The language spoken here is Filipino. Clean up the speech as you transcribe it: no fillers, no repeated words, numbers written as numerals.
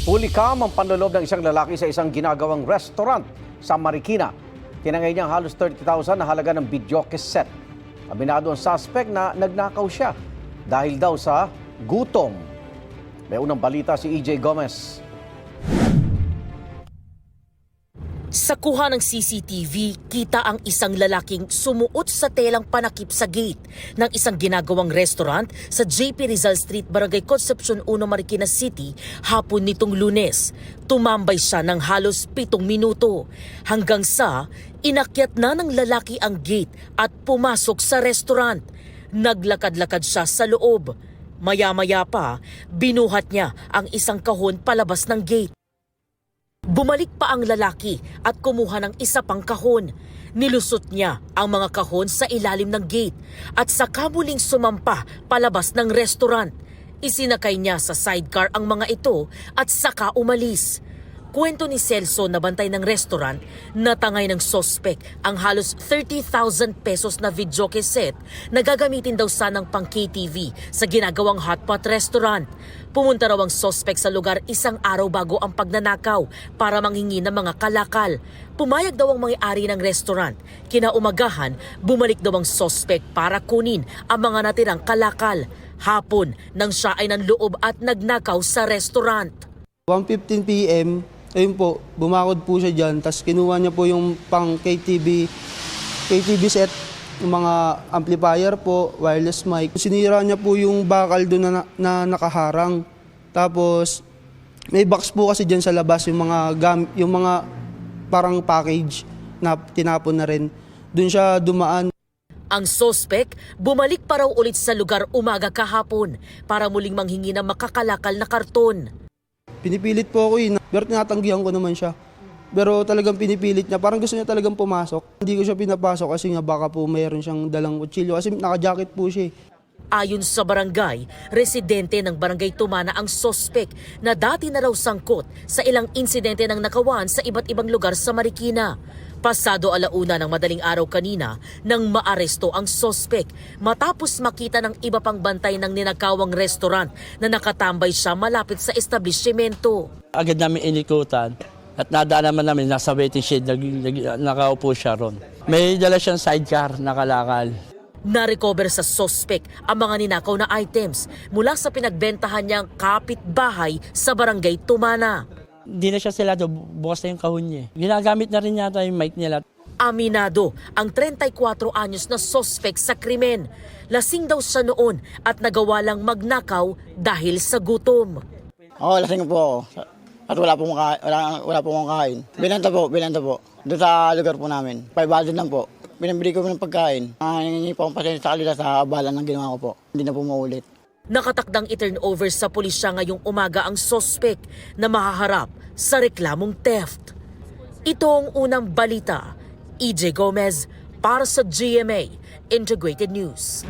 Pulikam ang panloob ng isang lalaki sa isang ginagawang restaurant sa Marikina. Tinangay niya halos 30,000 na halaga ng videoke set. Aminado ang suspect na nagnakaw siya dahil daw sa gutom. May unang balita si EJ Gomez. Sa kuha ng CCTV, kita ang isang lalaking sumuot sa telang panakip sa gate ng isang ginagawang restaurant sa JP Rizal Street, Barangay Concepcion 1, Marikina City hapon nitong Lunes. Tumambay siya ng halos 7 minuto hanggang sa inakyat na ng lalaki ang gate at pumasok sa restaurant. Naglakad-lakad siya sa loob. Maya-maya pa, binuhat niya ang isang kahon palabas ng gate. Bumalik pa ang lalaki at kumuha ng isa pang kahon. Nilusot niya ang mga kahon sa ilalim ng gate at saka muling sumampa palabas ng restaurant. Isinakay niya sa sidecar ang mga ito at saka umalis. Kwento ni Celso na bantay ng restaurant, natangay ng sospek ang halos 30,000 pesos na videoke set na gagamitin daw sanang pang KTV sa ginagawang hotpot restaurant. Pumunta raw ang sospek sa lugar isang araw bago ang pagnanakaw para manghingi ng mga kalakal. Pumayag daw ang may-ari ng restaurant. Kinaumagahan, bumalik daw ang sospek para kunin ang mga natirang kalakal. Hapon nang siya ay nanloob at nagnakaw sa restaurant. 1:15 PM, ayun po, bumakod po siya dyan, tapos kinuha niya po yung pang KTV set, yung mga amplifier po, wireless mic. Sinira niya po yung bakal doon na nakaharang. Tapos may box po kasi dyan sa labas, yung mga parang package na tinapon na rin. Doon siya dumaan. Ang sospek, bumalik pa raw ulit sa lugar umaga kahapon para muling manghingi ng makakalakal na karton. Pinipilit po ako pero tinatanggihan ko naman siya. Pero talagang pinipilit niya, parang gusto niya talagang pumasok. Hindi ko siya pinapasok kasi nga baka po mayroon siyang dalang kutsilyo kasi naka-jacket po siya. Ayon sa barangay, residente ng Barangay Tumana ang sospek na dati na raw sangkot sa ilang insidente ng nakawan sa iba't ibang lugar sa Marikina. Pasado 1:00 ng madaling araw kanina nang maaresto ang sospek matapos makita ng iba pang bantay ng ninakawang restaurant na nakatambay siya malapit sa establishmento. Agad namin inikutan at nadaan naman namin nasa waiting shed, nakaupo siya ron. May dala siyang sidecar na kalakal. Narecover sa sospek ang mga ninakaw na items mula sa pinagbentahan niyang kapitbahay sa Barangay Tumana. Hindi na siya selado, bukas na yung kahon niya. Ginagamit na rin yata yung mic nila. Aminado ang 34 anyos na sospek sa krimen. Lasing daw siya noon at nagawa lang magnakaw dahil sa gutom. Lasing po ako. At wala po akong kain. Binanta po. Doon sa lugar po namin. 500 lang po. Binibili ko ng pagkain. Nangingi po akong pasensya sa kanila sa abala ng ginawa ko po. Hindi na po maulit. Nakatakdang i-turn over sa pulisya ngayong umaga ang sospek na mahaharap sa reklamong theft. Ito ang unang balita. EJ Gomez para sa GMA Integrated News.